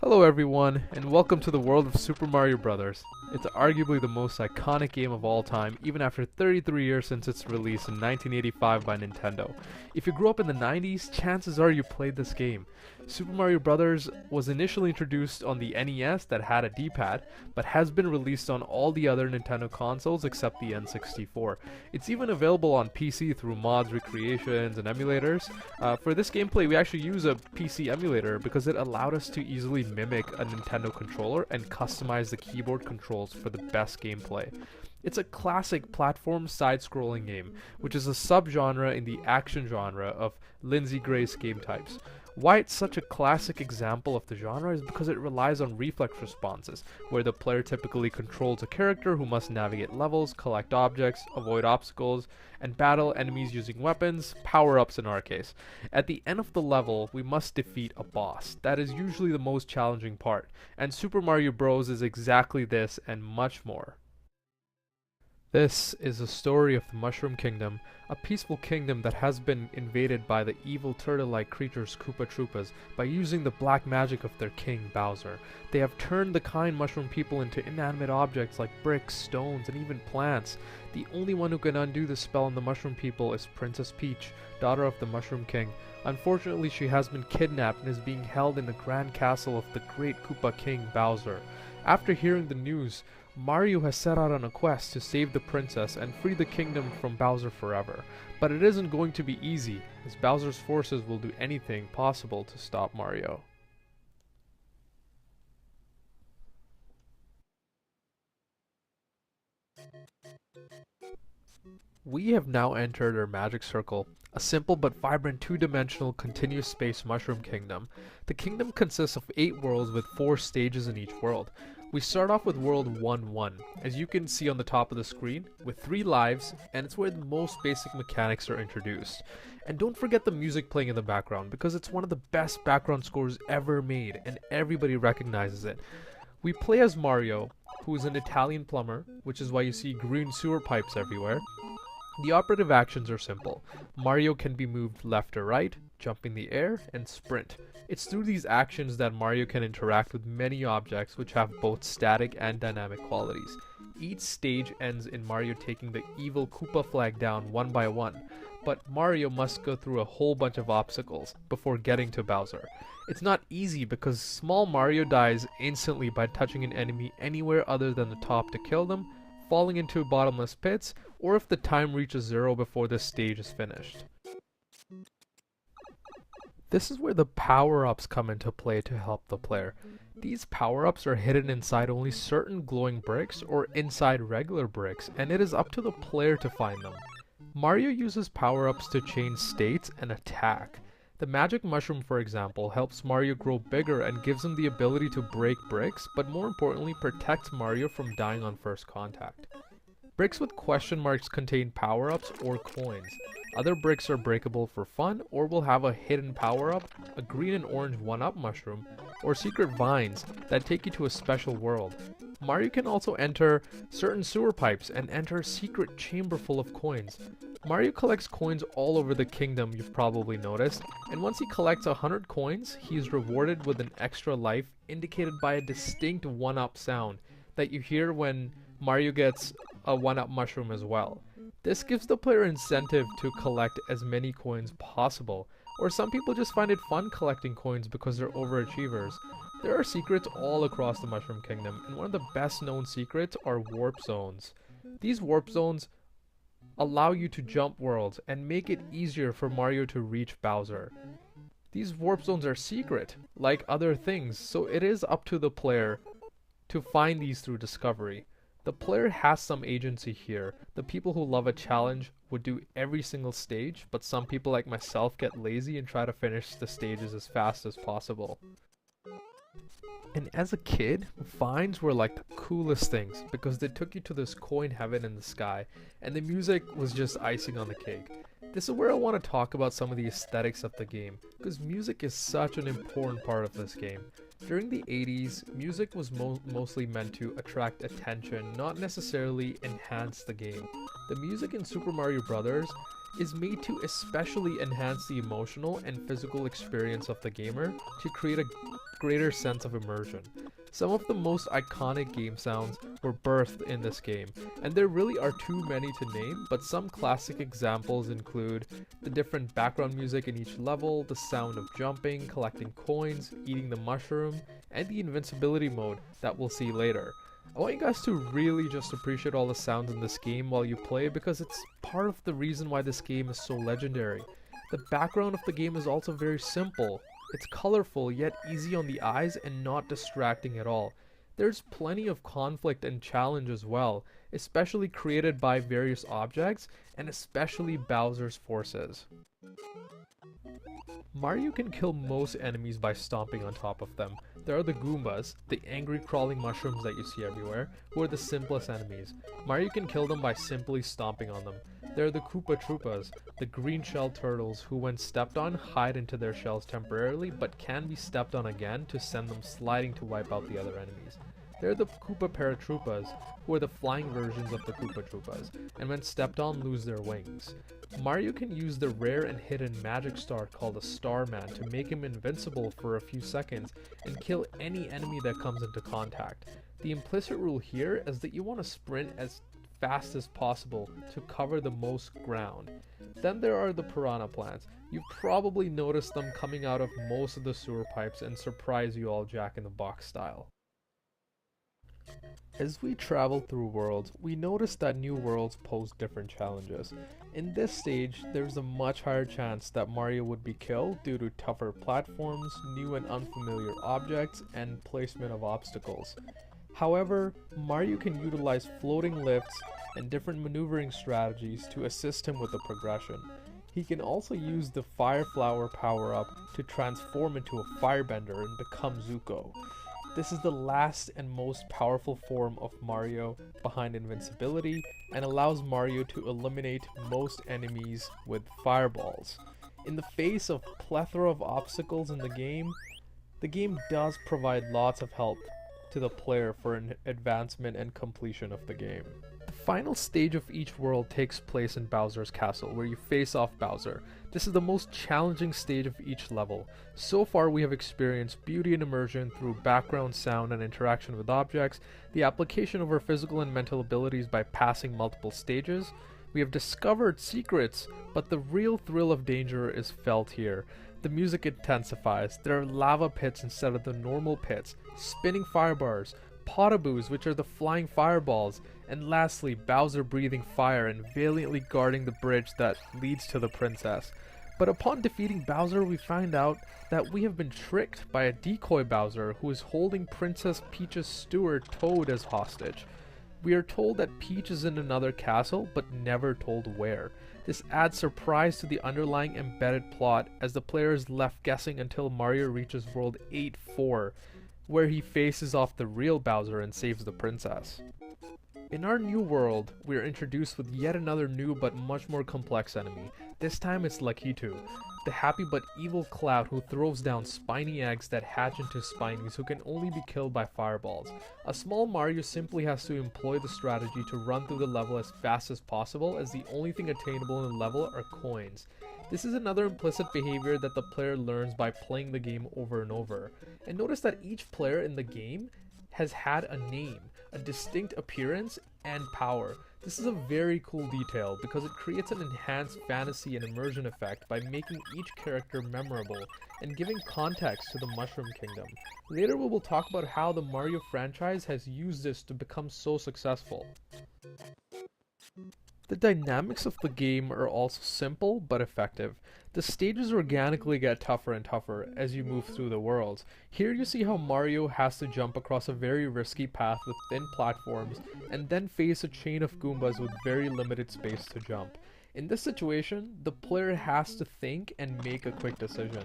Hello everyone, and welcome to the world of Super Mario Bros. It's arguably the most iconic game of all time, even after 33 years since its release in 1985 by Nintendo. If you grew up in the 90s, chances are you played this game. Super Mario Bros. Was initially introduced on the NES that had a D-pad, but has been released on all the other Nintendo consoles except the N64. It's even available on PC through mods, recreations, and emulators. For this gameplay, we actually use a PC emulator because it allowed us to easily mimic a Nintendo controller and customize the keyboard controls for the best gameplay. It's a classic platform side-scrolling game, which is a subgenre in the action genre of Lindsay Gray's game types. Why it's such a classic example of the genre is because it relies on reflex responses, where the player typically controls a character who must navigate levels, collect objects, avoid obstacles, and battle enemies using weapons, power-ups in our case. At the end of the level, we must defeat a boss. That is usually the most challenging part, and Super Mario Bros. Is exactly this and much more. This is the story of the Mushroom Kingdom, a peaceful kingdom that has been invaded by the evil turtle-like creatures Koopa Troopas by using the black magic of their king, Bowser. They have turned the kind mushroom people into inanimate objects like bricks, stones, and even plants. The only one who can undo the spell on the mushroom people is Princess Peach, daughter of the Mushroom King. Unfortunately, she has been kidnapped and is being held in the grand castle of the great Koopa King, Bowser. After hearing the news, Mario has set out on a quest to save the princess and free the kingdom from Bowser forever. But it isn't going to be easy, as Bowser's forces will do anything possible to stop Mario. We have now entered our magic circle, a simple but vibrant two-dimensional continuous space mushroom kingdom. The kingdom consists of 8 worlds with 4 stages in each world. We start off with world 1-1, as you can see on the top of the screen, with 3 lives, and it's where the most basic mechanics are introduced. And don't forget the music playing in the background, because it's one of the best background scores ever made, and everybody recognizes it. We play as Mario, who is an Italian plumber, which is why you see green sewer pipes everywhere. The operative actions are simple. Mario can be moved left or right, jump in the air, and sprint. It's through these actions that Mario can interact with many objects which have both static and dynamic qualities. Each stage ends in Mario taking the evil Koopa flag down one by one, but Mario must go through a whole bunch of obstacles before getting to Bowser. It's not easy because small Mario dies instantly by touching an enemy anywhere other than the top to kill them, falling into bottomless pits, or if the time reaches 0 before the stage is finished. This is where the power-ups come into play to help the player. These power-ups are hidden inside only certain glowing bricks or inside regular bricks, and it is up to the player to find them. Mario uses power-ups to change states and attack. The magic mushroom, for example, helps Mario grow bigger and gives him the ability to break bricks, but more importantly protects Mario from dying on first contact. Bricks with question marks contain power-ups or coins. Other bricks are breakable for fun or will have a hidden power-up, a green and orange 1-up mushroom, or secret vines that take you to a special world. Mario can also enter certain sewer pipes and enter a secret chamber full of coins. Mario collects coins all over the kingdom, you've probably noticed, and once he collects 100 coins, he is rewarded with an extra life indicated by a distinct 1-up sound that you hear when Mario gets a 1-up mushroom as well. This gives the player incentive to collect as many coins possible, or some people just find it fun collecting coins because they're overachievers. There are secrets all across the Mushroom Kingdom, and one of the best known secrets are warp zones. These warp zones allow you to jump worlds and make it easier for Mario to reach Bowser. These warp zones are secret, like other things, so it is up to the player to find these through discovery. The player has some agency here. The people who love a challenge would do every single stage, but some people like myself get lazy and try to finish the stages as fast as possible. And as a kid, vines were like the coolest things because they took you to this coin heaven in the sky, and the music was just icing on the cake. This is where I want to talk about some of the aesthetics of the game, because music is such an important part of this game. During the 80s, music was mostly meant to attract attention, not necessarily enhance the game. The music in Super Mario Bros. is made to especially enhance the emotional and physical experience of the gamer to create a greater sense of immersion. Some of the most iconic game sounds were birthed in this game, and there really are too many to name, but some classic examples include the different background music in each level, the sound of jumping, collecting coins, eating the mushroom, and the invincibility mode that we'll see later. I want you guys to really just appreciate all the sounds in this game while you play because it's part of the reason why this game is so legendary. The background of the game is also very simple. It's colorful yet easy on the eyes and not distracting at all. There's plenty of conflict and challenge as well, especially created by various objects and especially Bowser's forces. Mario can kill most enemies by stomping on top of them. There are the Goombas, the angry crawling mushrooms that you see everywhere, who are the simplest enemies. Mario can kill them by simply stomping on them. There are the Koopa Troopas, the green shell turtles who when stepped on hide into their shells temporarily but can be stepped on again to send them sliding to wipe out the other enemies. There are the Koopa Paratroopas, who are the flying versions of the Koopa Troopas, and when stepped on lose their wings. Mario can use the rare and hidden magic star called a Starman to make him invincible for a few seconds and kill any enemy that comes into contact. The implicit rule here is that you want to sprint as fast as possible to cover the most ground. Then there are the piranha plants. You've probably noticed them coming out of most of the sewer pipes and surprise you all Jack-in-the-Box style. As we travel through worlds, we notice that new worlds pose different challenges. In this stage, there's a much higher chance that Mario would be killed due to tougher platforms, new and unfamiliar objects, and placement of obstacles. However, Mario can utilize floating lifts and different maneuvering strategies to assist him with the progression. He can also use the Fire Flower power-up to transform into a firebender and become Zuko. This is the last and most powerful form of Mario behind invincibility and allows Mario to eliminate most enemies with fireballs. In the face of plethora of obstacles in the game does provide lots of help to the player for an advancement and completion of the game. The final stage of each world takes place in Bowser's Castle, where you face off Bowser. This is the most challenging stage of each level. So far we have experienced beauty and immersion through background sound and interaction with objects, the application of our physical and mental abilities by passing multiple stages. We have discovered secrets, but the real thrill of danger is felt here. The music intensifies, there are lava pits instead of the normal pits, spinning firebars, potaboos which are the flying fireballs, and lastly Bowser breathing fire and valiantly guarding the bridge that leads to the princess. But upon defeating Bowser, we find out that we have been tricked by a decoy Bowser who is holding Princess Peach's steward Toad as hostage. We are told that Peach is in another castle, but never told where. This adds surprise to the underlying embedded plot as the player is left guessing until Mario reaches World 8-4, where he faces off the real Bowser and saves the princess. In our new world, we are introduced with yet another new but much more complex enemy. This time it's Lakitu, the happy but evil cloud who throws down spiny eggs that hatch into Spinies who can only be killed by fireballs. A small Mario simply has to employ the strategy to run through the level as fast as possible, as the only thing attainable in the level are coins. This is another implicit behavior that the player learns by playing the game over and over. And notice that each player in the game has had a name, a distinct appearance, and power. This is a very cool detail because it creates an enhanced fantasy and immersion effect by making each character memorable and giving context to the Mushroom Kingdom. Later we will talk about how the Mario franchise has used this to become so successful. The dynamics of the game are also simple but effective. The stages organically get tougher and tougher as you move through the worlds. Here you see how Mario has to jump across a very risky path with thin platforms and then face a chain of Goombas with very limited space to jump. In this situation, the player has to think and make a quick decision.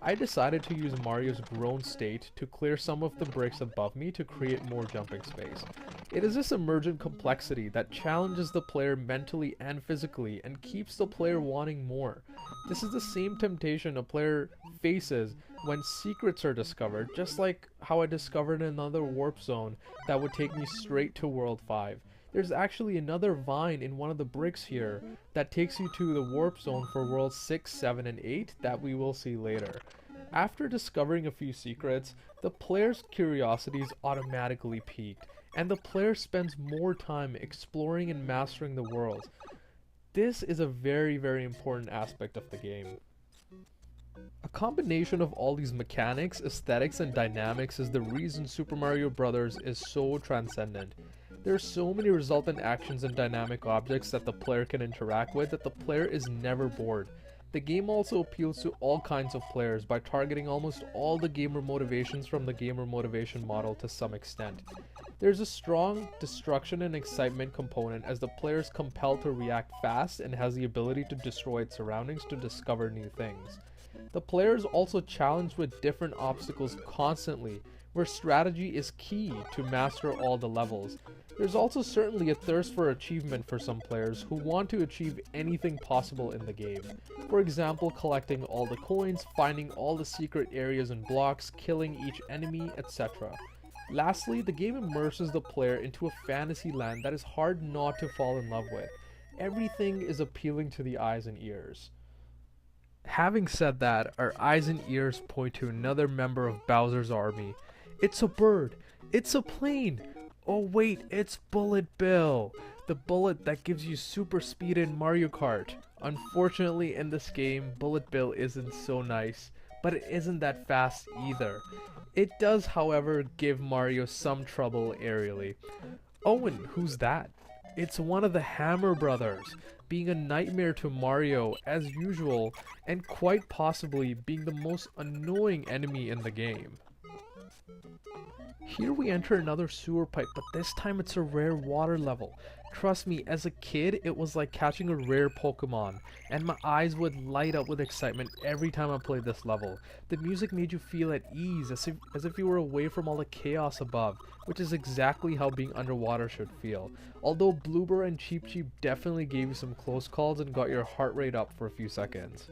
I decided to use Mario's grown state to clear some of the bricks above me to create more jumping space. It is this emergent complexity that challenges the player mentally and physically and keeps the player wanting more. This is the same temptation a player faces when secrets are discovered, just like how I discovered another warp zone that would take me straight to World 5. There's actually another vine in one of the bricks here that takes you to the warp zone for worlds 6, 7, and 8 that we will see later. After discovering a few secrets, the player's curiosity is automatically piqued, and the player spends more time exploring and mastering the worlds. This is a very, very important aspect of the game. A combination of all these mechanics, aesthetics, and dynamics is the reason Super Mario Bros. Is so transcendent. There are so many resultant actions and dynamic objects that the player can interact with that the player is never bored. The game also appeals to all kinds of players by targeting almost all the gamer motivations from the gamer motivation model to some extent. There's a strong destruction and excitement component as the player is compelled to react fast and has the ability to destroy its surroundings to discover new things. The player is also challenged with different obstacles constantly, where strategy is key to master all the levels. There's also certainly a thirst for achievement for some players who want to achieve anything possible in the game. For example, collecting all the coins, finding all the secret areas and blocks, killing each enemy, etc. Lastly, the game immerses the player into a fantasy land that is hard not to fall in love with. Everything is appealing to the eyes and ears. Having said that, our eyes and ears point to another member of Bowser's army. It's a bird. It's a plane. Oh wait, it's Bullet Bill. The bullet that gives you super speed in Mario Kart. Unfortunately, in this game, Bullet Bill isn't so nice, but it isn't that fast either. It does, however, give Mario some trouble aerially. Oh, and who's that? It's one of the Hammer Brothers, being a nightmare to Mario as usual, and quite possibly being the most annoying enemy in the game. Here we enter another sewer pipe, but this time it's a rare water level. Trust me, as a kid, it was like catching a rare Pokemon, and my eyes would light up with excitement every time I played this level. The music made you feel at ease, as if you were away from all the chaos above, which is exactly how being underwater should feel. Although Bloober and Cheep Cheep definitely gave you some close calls and got your heart rate up for a few seconds.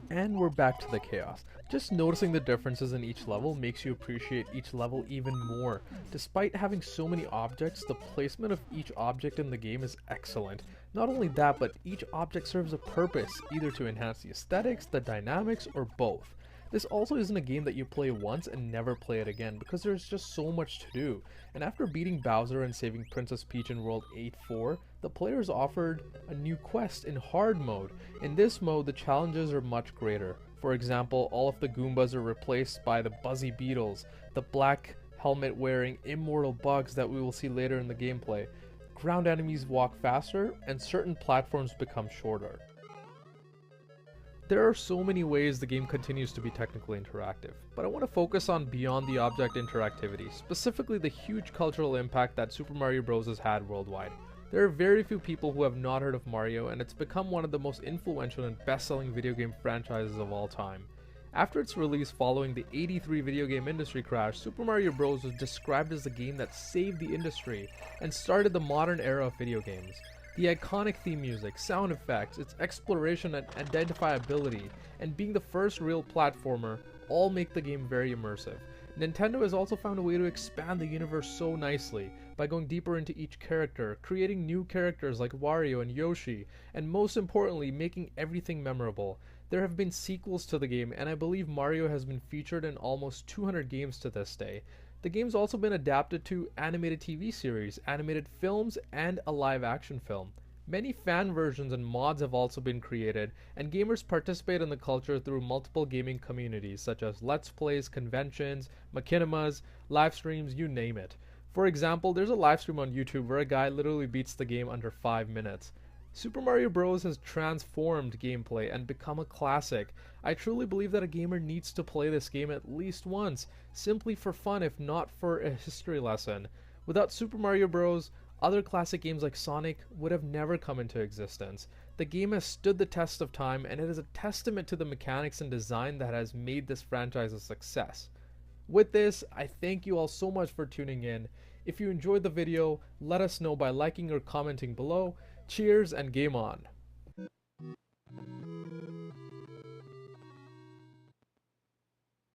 And we're back to the chaos. Just noticing the differences in each level makes you appreciate each level even more. Despite having so many objects, the placement of each object in the game is excellent. Not only that, but each object serves a purpose, either to enhance the aesthetics, the dynamics, or both. This also isn't a game that you play once and never play it again, because there's just so much to do. And after beating Bowser and saving Princess Peach in World 8-4, the player is offered a new quest in hard mode. In this mode, the challenges are much greater. For example, all of the Goombas are replaced by the Buzzy Beetles, the black helmet wearing immortal bugs that we will see later in the gameplay. Ground enemies walk faster, and certain platforms become shorter. There are so many ways the game continues to be technically interactive, but I want to focus on beyond the object interactivity, specifically the huge cultural impact that Super Mario Bros. Has had worldwide. There are very few people who have not heard of Mario, and it's become one of the most influential and best-selling video game franchises of all time. After its release following the '83 video game industry crash, Super Mario Bros. Was described as the game that saved the industry and started the modern era of video games. The iconic theme music, sound effects, its exploration and identifiability, and being the first real platformer all make the game very immersive. Nintendo has also found a way to expand the universe so nicely by going deeper into each character, creating new characters like Wario and Yoshi, and most importantly, making everything memorable. There have been sequels to the game, and I believe Mario has been featured in almost 200 games to this day. The game's also been adapted to animated TV series, animated films, and a live-action film. Many fan versions and mods have also been created, and gamers participate in the culture through multiple gaming communities such as Let's Plays, conventions, machinimas, live streams, you name it. For example, there's a live stream on YouTube where a guy literally beats the game under 5 minutes. Super Mario Bros. Has transformed gameplay and become a classic. I truly believe that a gamer needs to play this game at least once, simply for fun if not for a history lesson. Without Super Mario Bros., other classic games like Sonic would have never come into existence. The game has stood the test of time, and it is a testament to the mechanics and design that has made this franchise a success. With this, I thank you all so much for tuning in. If you enjoyed the video, let us know by liking or commenting below. Cheers and game on!